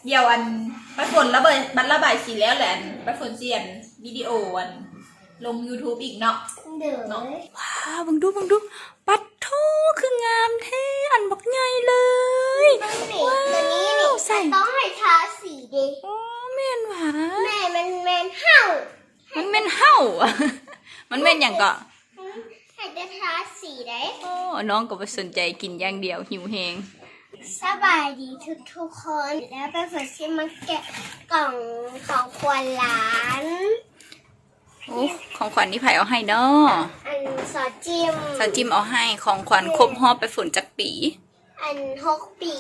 เดี๋ยวไปฝนระเบิดบัตรระบายสีแล้วแหละไปฝนเสียนวิดีโอลง YouTube อีกเนาะเดี๋ยวว้าวบังดูปัดโทคืองามแท้อันบักใหญ่เลยว้าวใส่ต้องให้ทาสีดิโอ้แม่นหวาแม่มันเห่ามันแม่นเห่ามันแม่นอย่างก็ให้จะทาสีได้โอ้น้องก็ไปสนใจกินอย่างเดียวหิวแหงสบายดีทุกคนแล้วไปฝึกซิมาแกะกล่องของขวัญหลานโอ้ของขวัญนี่ไผ่เอาให้เนาะอันซอจิมเอาให้ของขวัญครบรอบไปฝนจักปีอัน6 ปี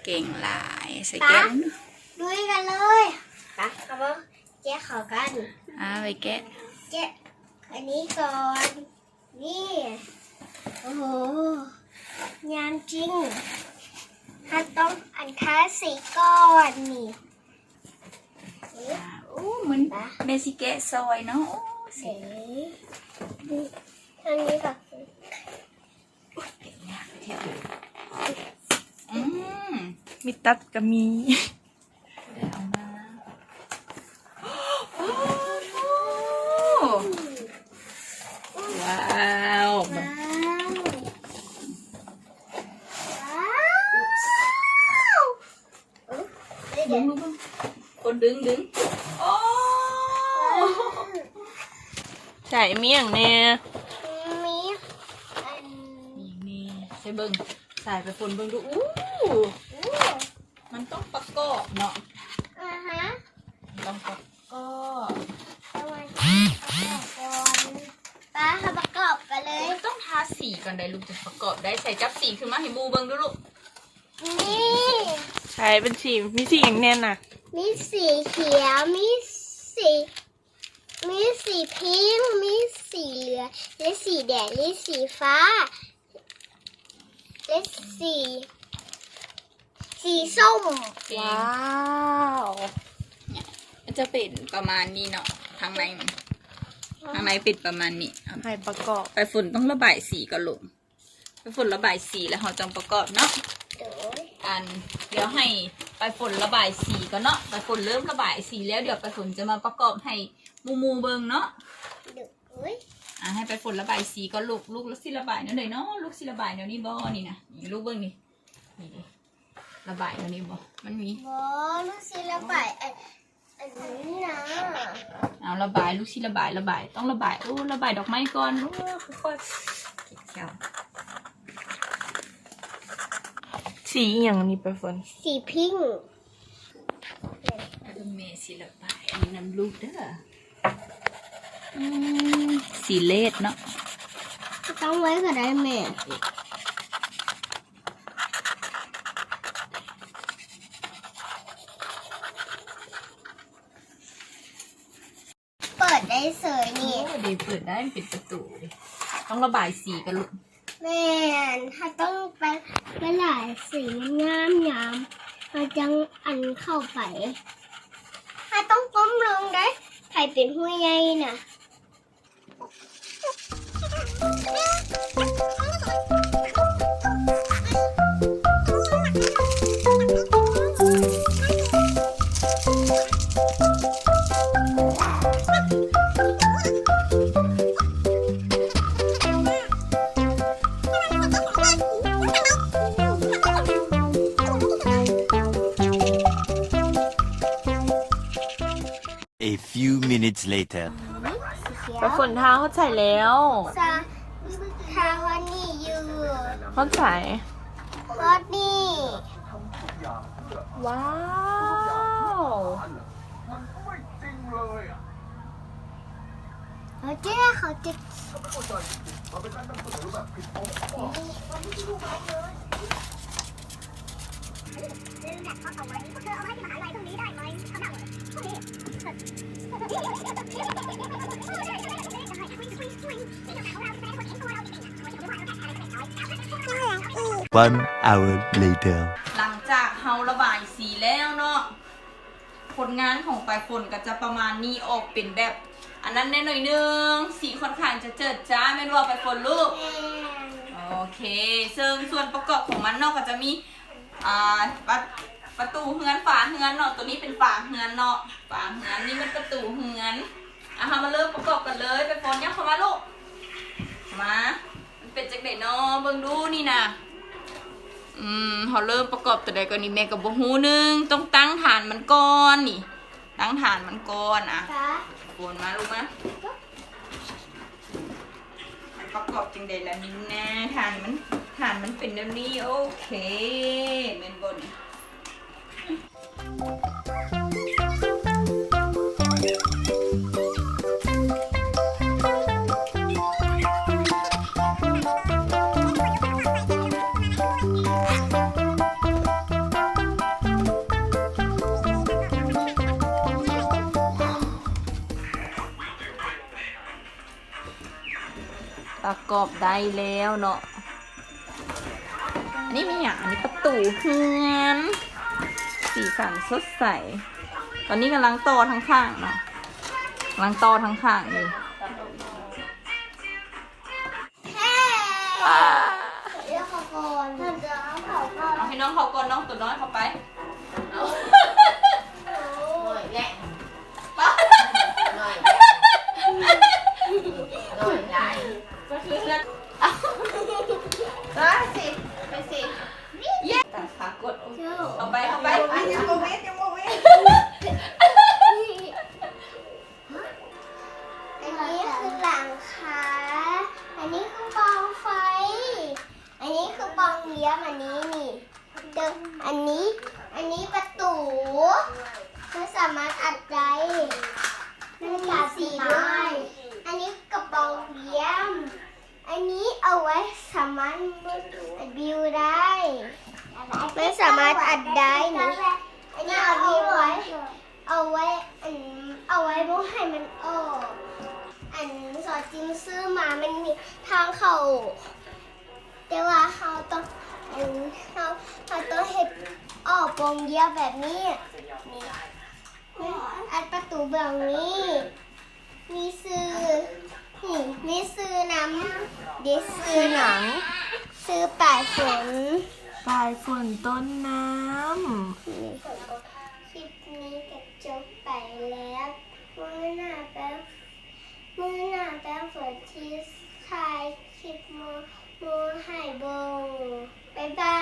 เก่งหลายใส่แก้วด้วยกันเลยปะเอามาแกะเขากันไปแกะอันนี้ก่อนนี่โอ้โหงามจริงถ้าต้องอันท้าสีก่อนนี่โอ้เหมือนเมซิเกะซอยเนาะเสทางนี้ก่อนมีตัดก็มีเดี๋ยวเอามาว้าวคนดึงโอ้ใส่เมี่ยงเนี่ยนี่ใส่เบิ้งใส่ไปฝนเบิ้งดูมันต้องประกอบเนาะต้องประกอบป้าทำประกอบกันเลยต้องทาสีก่อนได้ลูกจะประกอบได้ใส่จับสีขึ้นมาให้มูเบิ้งดูลูกนี่ใช่เป็นสีมีสีอย่างแน่นน่ะมีสีเขียวมีสีพิงค์มีสีเหลืองและสีแดงและสีฟ้าและสีส้มว้าวเนี่ยมันจะเป็นประมาณนี้เนาะทางในปิดประมาณนี้ให้ประกอบไปฝุ่นต้องระบายสีก่อนลูกไปฝุ่นระบายสีแล้วเราจะประกอบเนาะเดี๋ยวให้ไปฝนระบายสีก่อนเนาะไปฝนเริ่มระบายสีแล้วเดี๋ยวไปฝนจะมาประกอบให้มูเบิงเนาะให้ไปฝนระบายสีก็ลูกสิระบายนั่นเลยเนาะลูกสิระบายเดี๋ยวนี้บ่นี่นะนี่ลูกเบิ้งนี่ระบายเดี๋ยวนี้บ่มันมีบ่ลูกสิระบายอันนี้นะเอาระบายลูกสิระบายต้องระบายระบายดอกไม้ก่อนค่อยๆเกี่ยวสีอย่างนี้ไปฝนสีพิงค์เมสีระบายอันนี้น้ำลูกเด้อสีเลดเนาะต้องไว้ก็ได้แม่เปิดได้เสยนี่ดีเปิดได้ปิดประตูต้องระบายสีกันลูกแม่ถ้าต้องไปหลายสีงามเราจังอันเข้าไปถ้าต้องก้มลงได้ไข่เป็นหัวใหญ่น่ะA few minutes later ไปฝนเท้าเขาใส่แล้วทาวันนี้อยู่เขาใส่วันนี้ว้าวเขาจะ1 hour later หลังจากเฮาระบายสีแล้วเนาะผลงานของปลายฝนก็จะประมาณนี้ออกเป็นแบบอันนั้นแน่หน่อยนึงสีค่อนข้างจะเจิดจ้าไม่รู้ว่าปลายฝนลูกโอเคซึ่งส่วนประกอบของมันเนาะก็จะมี ประตูเฮือนฝาเฮือนเนาะตัวนี้เป็นฝาเฮือนเนาะฝาเฮือนนี่มันประตูเฮือนอ่ะมาเริ่มประกอบกันเลยไปฝนเนี่ยเข้ามาลูกมามันเป็นจังไดเนาะเบิ่งดูนี่นะเขาเริ่มประกอบแต่ใดก่อนนี่แม่กับบ่ฮู้นึงต้องตั้งฐานมันก่อนนี่ ตั้งฐานมันก่อนอ่ะ ค่ะ ฝนมาลูกมาประกอบจังไดล่ะนี่นะฐานมันเป็นแบบนี้โอเคแม่นบ่นี่ ประกอบได้แล้วเนาะ อันนี้มีอย่างอันนี้ประตูเฮือนสีสันสดใส ตอนนี้กำลังต่อทั้งข้างเนาะกำลังต่อทั้งข้างอยู่ เดี๋ยวขอก่อนถ้าจะเอาเขาก่อน เอาให้น้องเขาก่อนน้องตัวน้อยเขาไปเอา หน่อยแหละ ป้า หน่อยหน่อยใหญ่ ก็คือเลือด ก็สิไปสิ เย้ตัดขากดเอาไปเอาไป ยังโมเมนต์ยังโมเมนต์ อันนี้คือหลังคาอันนี้คือปองไฟ อันนี้คือปองเลี้ยมอันนี้นี่เดิมอันนี้ประตูไม่สามารถอัดได้มันมีสีด้วยอันนี้กระปองเลี้ยม อันนี้เอาไว้สามารถบิวได้ไม่สามารถอัดได้นี่อันนี้เอาไว้เอาไว้บ่ให้มันออกอันสอดจิ้มซื้อมามันมีทางเข้าแต่ว่าเขาต้องเขาต้องเห็ดออกโปงเดียวแบบนี้นี่อัดประตูแบบนี้มีซื้อนี่มีซื้อน้ำเดี๋ยวซื้อหนังซื้อปลายฝน ปลายฝนต้นน้ คลิปนี้ก็จบไปแล้วมื้อหน้าแป๊บฝนที่ถ่ายคลิปมือให้เบงบ๊ายบาย